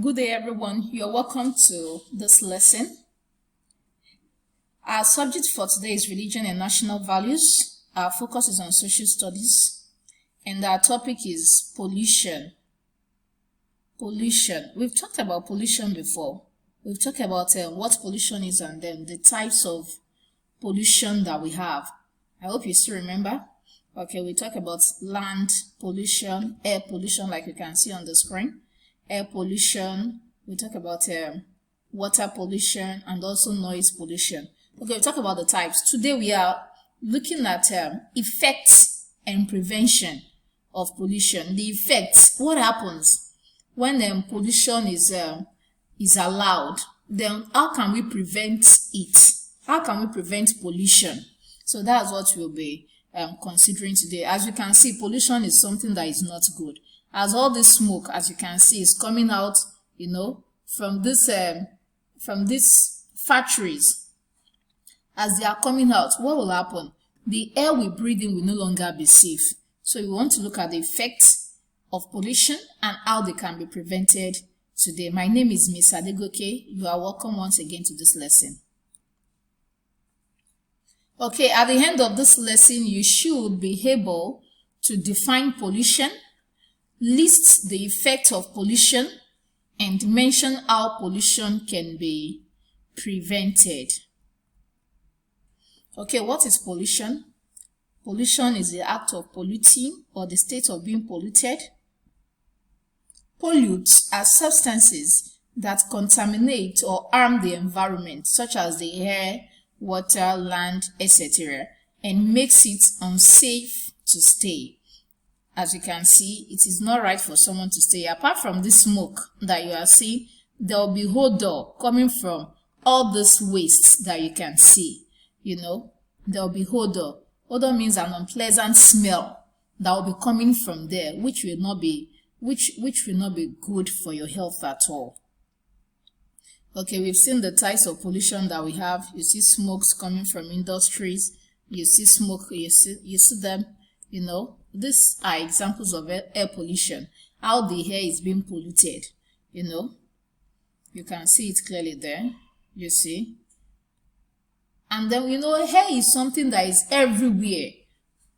Good day, everyone. You're welcome to this lesson. Our subject for today is religion and national values. Our focus is on social studies, and our topic is pollution. Pollution. We've talked about pollution before. We've talked about what pollution is and then the types of pollution that we have. I hope you still remember. Okay, we talk about land pollution, air pollution, like you can see on the screen. Air pollution, we talk about water pollution and also noise pollution. Okay, we talk about the types. Today we are looking at effects and prevention of pollution. The effects, what happens when pollution is allowed, then how can we prevent it? How can we prevent pollution? So that's what we'll be considering today. As you can see, pollution is something that is not good. As all this smoke, as you can see, is coming out, from these factories. As they are coming out, what will happen? The air we breathe in will no longer be safe. So we want to look at the effects of pollution and how they can be prevented today. My name is Miss Adegoke. You are welcome once again to this lesson. Okay, at the end of this lesson, you should be able to define pollution, list the effect of pollution, and mention how pollution can be prevented. Okay, what is pollution? Pollution is the act of polluting or the state of being polluted. Pollutes are substances that contaminate or harm the environment, such as the air, water, land, etc., and makes it unsafe to stay. As you can see, it is not right for someone to stay. Apart from this smoke that you are seeing, there will be odor coming from all this waste that you can see. There will be odor. Odor means an unpleasant smell that will be coming from there, which will not be good for your health at all. Okay, we've seen the types of pollution that we have. You see smokes coming from industries. You see smoke. You see them. These are examples of air pollution, how the air is being polluted. You can see it clearly there. You see. And then, air is something that is everywhere.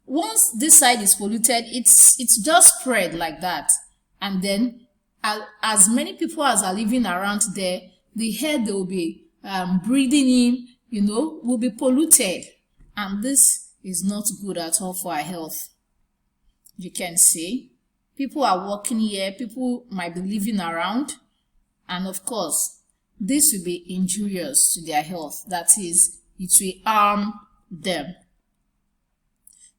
Once this side is polluted, it's just spread like that. And then, as many people as are living around there, the air they will be breathing in, will be polluted. And this is not good at all for our health. You can see people are walking here, people might be living around, and of course, this will be injurious to their health. That is, it will harm them.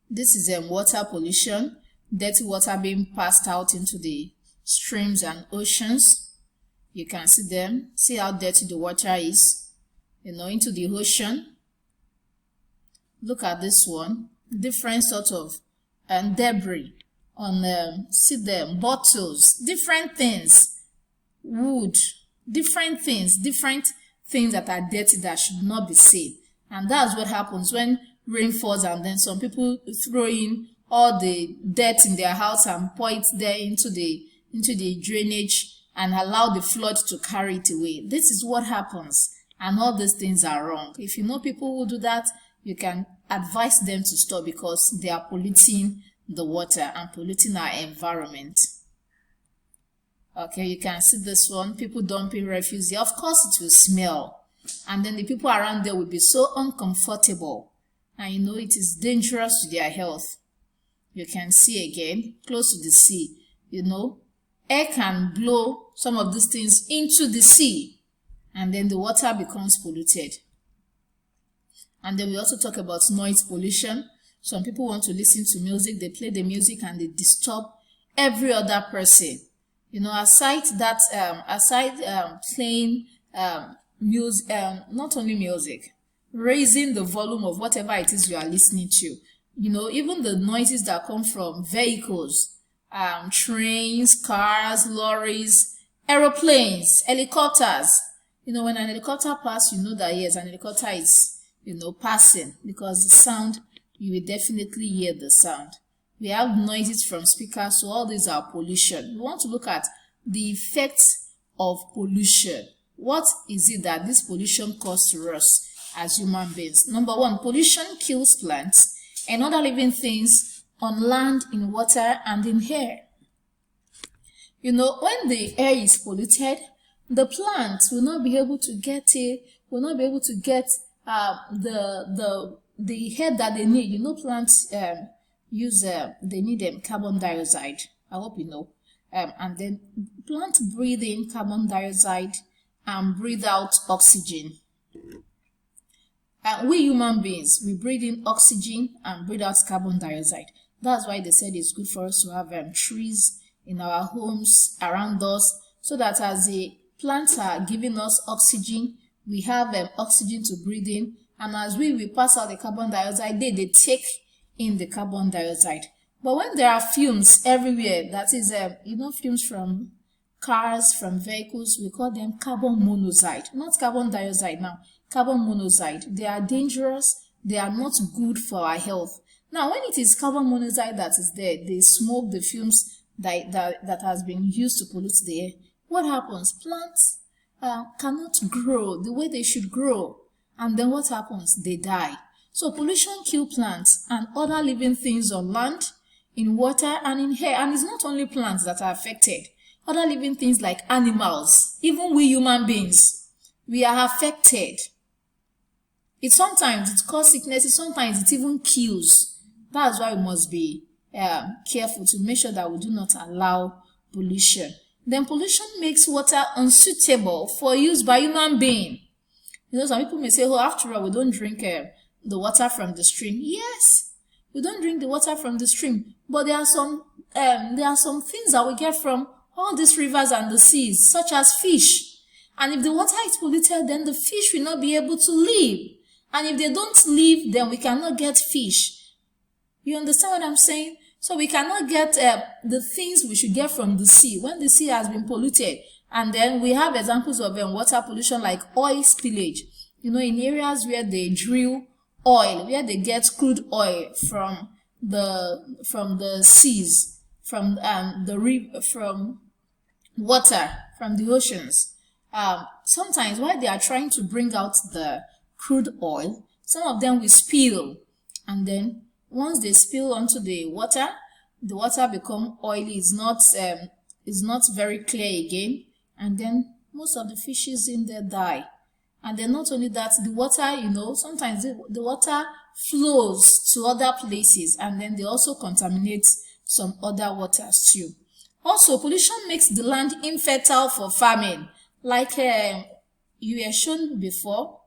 This is water pollution, dirty water being passed out into the streams and oceans. You can see them. See how dirty the water is, into the ocean. Look at this one. Different sort of debris on see them, bottles, different things, wood, different things that are dirty that should not be seen. And that's what happens when rain falls, and then some people throw in all the dirt in their house and pour it there into the drainage and allow the flood to carry it away. This is what happens, and all these things are wrong. If you know people who do that, you can advise them to stop, because they are polluting the water and polluting our environment. Okay, you can see this one, people dumping refuse. Of course it will smell, and then the people around there will be so uncomfortable, and it is dangerous to their health. You can see again, close to the sea, air can blow some of these things into the sea, and then the water becomes polluted. And then we also talk about noise pollution. Some people want to listen to music, they play the music and they disturb every other person. Aside playing music, not only music, raising the volume of whatever it is you are listening to. Even the noises that come from vehicles, trains, cars, lorries, aeroplanes, helicopters. When an helicopter passes, that yes, an helicopter is passing, because the sound, you will definitely hear the sound. We have noises from speakers, so all these are pollution. We want to look at the effects of pollution. What is it that this pollution causes to us as human beings? Number one, pollution kills plants and other living things on land, in water, and in air. You know, when the air is polluted, the plants will not be able to get the air that they need. You know, plants they need carbon dioxide. I hope you know. And then plants breathe in carbon dioxide and breathe out oxygen. And we human beings, we breathe in oxygen and breathe out carbon dioxide. That's why they said it's good for us to have trees in our homes, around us, so that as the plants are giving us oxygen, we have oxygen to breathe in, and as we pass out the carbon dioxide, they take in the carbon dioxide. But when there are fumes everywhere, that is, fumes from cars, from vehicles, we call them carbon monoxide, not carbon dioxide now, carbon monoxide. They are dangerous, they are not good for our health. Now, when it is carbon monoxide that is there, they smoke the fumes that has been used to pollute the air. What happens? Plants cannot grow the way they should grow. And then what happens? They die. So pollution kills plants and other living things on land, in water, and in air. And it's not only plants that are affected. Other living things like animals, even we human beings, we are affected. Sometimes it causes sicknesses, sometimes it even kills. That's why we must be careful to make sure that we do not allow pollution. Then pollution makes water unsuitable for use by human beings. You know, some people may say, oh, after all, we don't drink the water from the stream. Yes, we don't drink the water from the stream, but there are some things that we get from all these rivers and the seas, such as fish. And if the water is polluted, then the fish will not be able to live. And if they don't live, then we cannot get fish. You understand what I'm saying? So we cannot get the things we should get from the sea when the sea has been polluted. And then we have examples of water pollution like oil spillage. You know, in areas where they drill oil, where they get crude oil from the seas, from from water, from the oceans. Sometimes while they are trying to bring out the crude oil, some of them will spill, and then once they spill onto the water become oily. It's not very clear again, and then most of the fishes in there die. And then not only that, the water, you know, sometimes the water flows to other places, and then they also contaminate some other waters too. Also, pollution makes the land infertile for farming. Like you were shown before,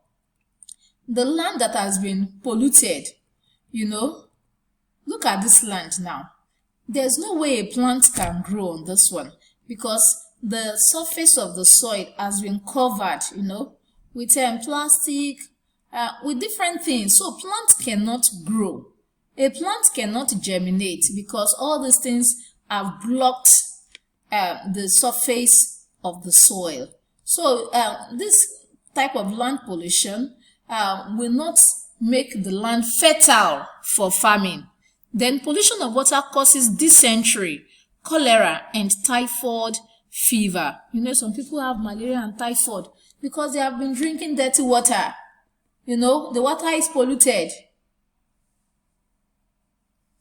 the land that has been polluted, you know, look at this land now. There's no way a plant can grow on this one because the surface of the soil has been covered, you know, with plastic, with different things. So plants cannot grow. A plant cannot germinate because all these things have blocked the surface of the soil. So this type of land pollution will not make the land fertile for farming. Then pollution of water causes dysentery, cholera, and typhoid fever. You know, some people have malaria and typhoid because they have been drinking dirty water. You know, the water is polluted.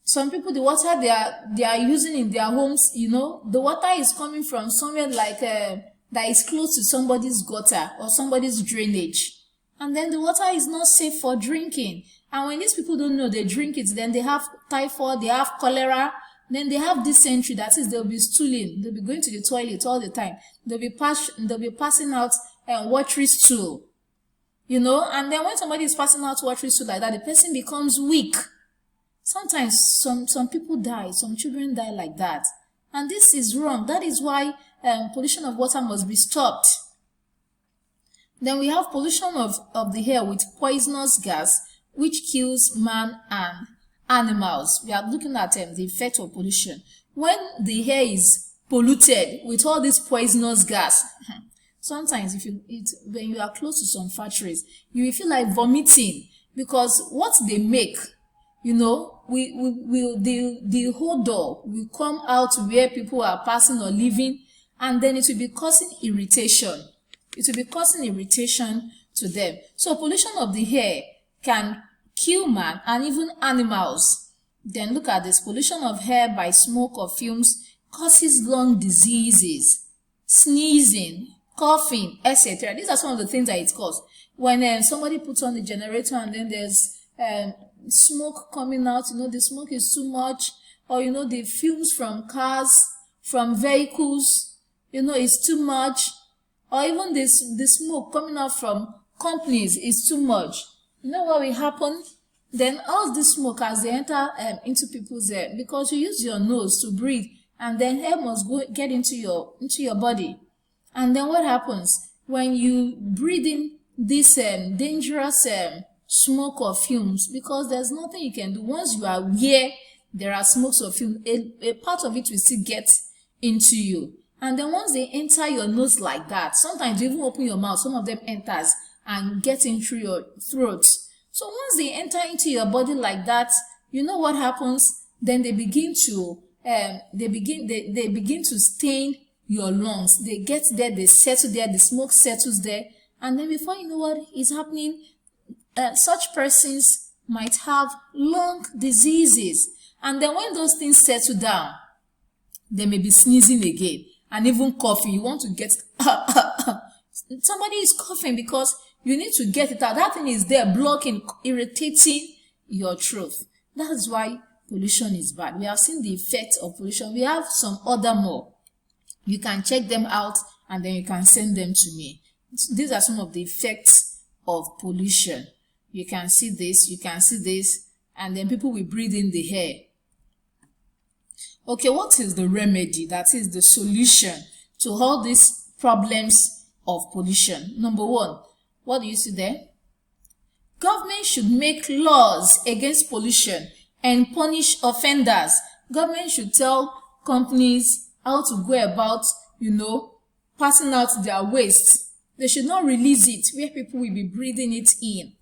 Some people, the water they are using in their homes, you know, the water is coming from somewhere like that is close to somebody's gutter or somebody's drainage. And then the water is not safe for drinking. And when these people don't know, they drink it, then they have typhoid, they have cholera, then they have dysentery. That is, they'll be stooling, they'll be going to the toilet all the time. They'll be passing out watery stool, you know. And then when somebody is passing out watery stool like that, the person becomes weak. Sometimes some people die, some children die like that. And this is wrong. That is why pollution of water must be stopped. Then we have pollution of the air with poisonous gas, which kills man and animals. We are looking at the effect of pollution. When the air is polluted with all this poisonous gas, sometimes when you are close to some factories, you will feel like vomiting because what they make, you know, the odor will come out where people are passing or living, and then it will be causing irritation. It will be causing irritation to them. So pollution of the air can kill man and even animals. Then look at this. Pollution of air by smoke or fumes causes lung diseases, sneezing, coughing, etc. These are some of the things that it causes. When somebody puts on the generator and then there's smoke coming out, the smoke is too much, or the fumes from cars, from vehicles, is too much, or even the smoke coming out from companies is too much. You know what will happen? Then all this smoke, as they enter into people's air, because you use your nose to breathe, and then air must get into your body. And then what happens when you breathe in this dangerous smoke or fumes? Because there's nothing you can do. Once you are where there are smokes or fumes, a part of it will still get into you. And then once they enter your nose like that, sometimes you even open your mouth, some of them enters and get in through your throat. So once they enter into your body like that, you know what happens? Then they begin to stain your lungs. They get there, they settle there, the smoke settles there, and then before you know what is happening, such persons might have lung diseases. And then when those things settle down, they may be sneezing again and even coughing. You want to get somebody is coughing because you need to get it out. That thing is there blocking, irritating your throat. That is why pollution is bad. We have seen the effects of pollution. We have some other more. You can check them out and then you can send them to me. These are some of the effects of pollution. You can see this, you can see this, and then people will breathe in the air. Okay, what is the remedy? That is the solution to all these problems of pollution. Number one, what do you see there? Government should make laws against pollution and punish offenders. Government should tell companies how to go about, passing out their waste. They should not release it where people will be breathing it in.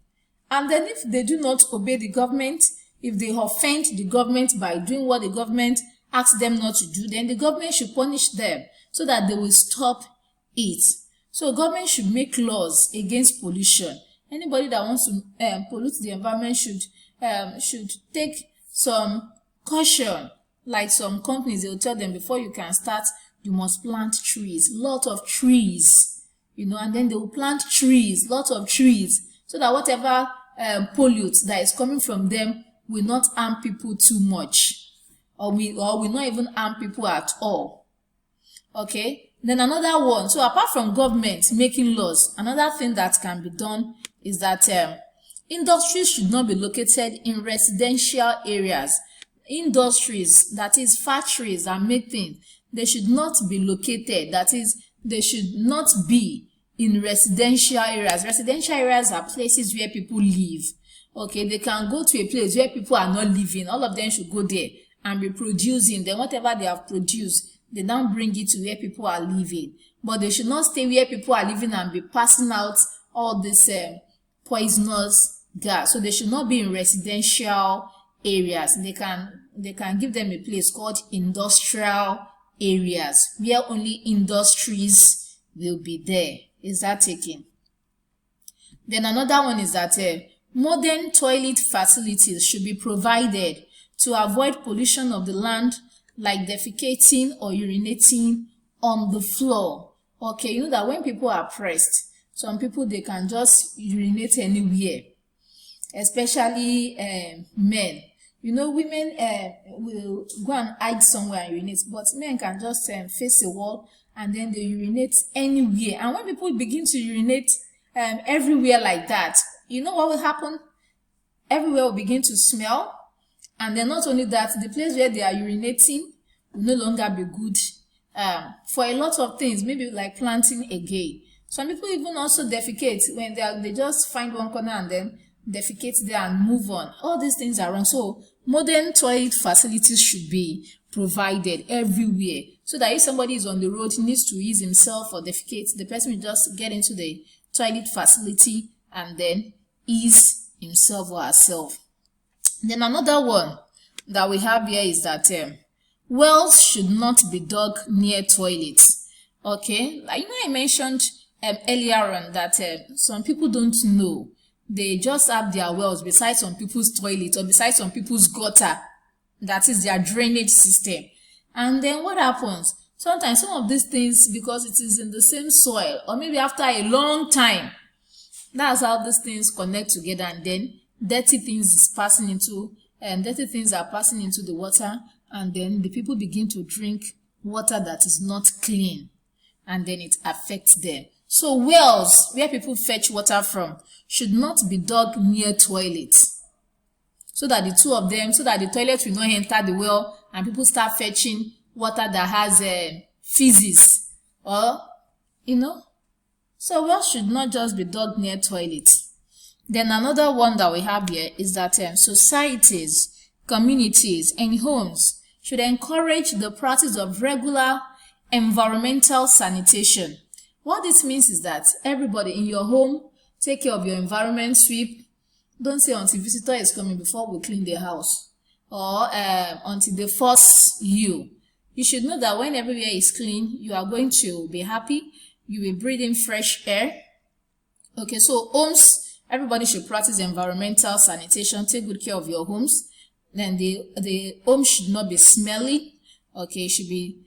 And then if they do not obey the government, if they offend the government by doing what the government asks them not to do, then the government should punish them so that they will stop it. So government should make laws against pollution. Anybody that wants to pollute the environment should take some caution. Like some companies, they will tell them before you can start, you must plant trees, lot of trees, and then they will plant trees, lot of trees, so that whatever pollute that is coming from them will not harm people too much, or will not even harm people at all. Okay, then another one. So apart from government making laws, another thing that can be done is that industries should not be located in residential areas. Industries, that is factories that make things, they should not be located, that is, they should not be in residential areas. Residential areas are places where people live. Okay, they can go to a place where people are not living. All of them should go there and be producing. Then whatever they have produced, they now bring it to where people are living. But they should not stay where people are living and be passing out all this poisonous gas. So they should not be in residential areas. They can give them a place called industrial areas where only industries will be there. Is that taken? Then another one is that modern toilet facilities should be provided to avoid pollution of the land, like defecating or urinating on the floor. Okay, you know that when people are pressed, some people, they can just urinate anywhere, especially men. Women will go and hide somewhere and urinate, but men can just face a wall and then they urinate anywhere. And when people begin to urinate everywhere like that, you know what will happen? Everywhere will begin to smell. And then not only that, the place where they are urinating will no longer be good for a lot of things, maybe like planting again. Some people even also defecate when they just find one corner and then defecate there and move on. All these things are wrong. So modern toilet facilities should be provided everywhere, so that if somebody is on the road, he needs to ease himself or defecate, the person will just get into the toilet facility and then ease himself or herself. Then another one that we have here is that wells should not be dug near toilets. Okay, like I mentioned earlier on that some people don't know. They just have their wells beside some people's toilet or beside some people's gutter. That is their drainage system. And then what happens? Sometimes some of these things, because it is in the same soil, or maybe after a long time, that's how these things connect together, and then dirty things are passing into the water, and then the people begin to drink water that is not clean, and then it affects them. So wells where people fetch water from should not be dug near toilets, so that the toilet will not enter the well and people start fetching water that has feces, or so wells should not just be dug near toilets. Then another one that we have here is that societies, communities, and homes should encourage the practice of regular environmental sanitation. What this means is that everybody in your home take care of your environment, sweep. Don't say until visitor is coming before we clean the house, or until they force you. You should know that when everywhere is clean, you are going to be happy. You will breathe in fresh air. Okay, so homes, everybody should practice environmental sanitation. Take good care of your homes. Then the home should not be smelly. Okay, it should be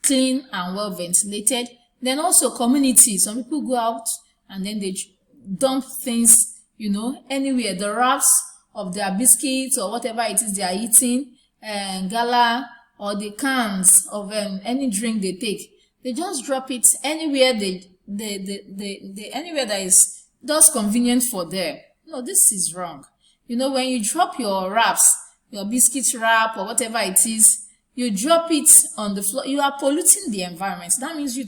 clean and well ventilated. Then also community. Some people go out and then they dump things, anywhere. The wraps of their biscuits or whatever it is they are eating, gala, or the cans of any drink they take. They just drop it anywhere anywhere that is just convenient for them. No, this is wrong. When you drop your wraps, your biscuit wrap or whatever it is, you drop it on the floor, you are polluting the environment. That means you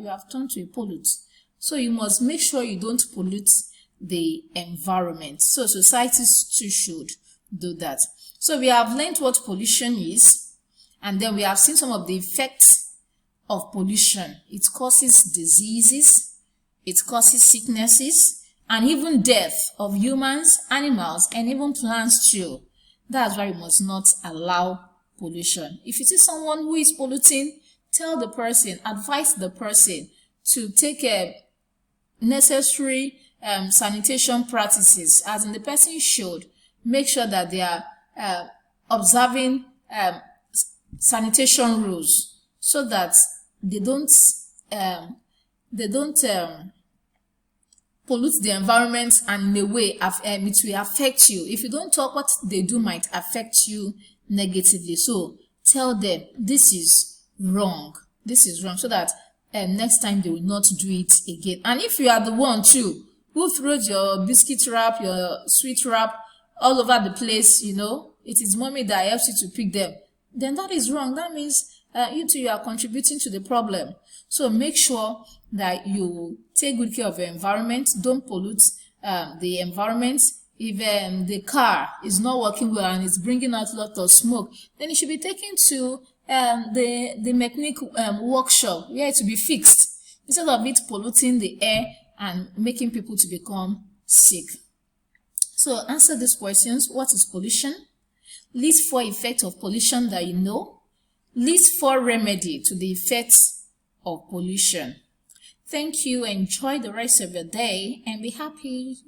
have turned to a pollute. So you must make sure you don't pollute the environment. So societies too should do that. So we have learned what pollution is, and then we have seen some of the effects of pollution. It causes diseases, it causes sicknesses, and even death of humans, animals, and even plants too. That's why we must not allow pollution. If you see someone who is polluting, tell the person, advise the person to take necessary sanitation practices, as in the person should make sure that they are observing sanitation rules, so that they don't pollute the environment, and in a way it will affect you. If you don't talk, what they do might affect you negatively. So tell them this is wrong, so that next time they will not do it again. And if you are the one too who throws your biscuit wrap, your sweet wrap all over the place, it is mommy that helps you to pick them, then that is wrong. That means you are contributing to the problem. So make sure that you take good care of your environment. Don't pollute the environment. If the car is not working well and it's bringing out a lot of smoke, then it should be taken to the mechanic workshop where it will be fixed, instead of it polluting the air and making people to become sick. So answer these questions. What is pollution? List 4 effects of pollution that you know. List 4 remedy to the effects of pollution. Thank you. Enjoy the rest of your day and be happy.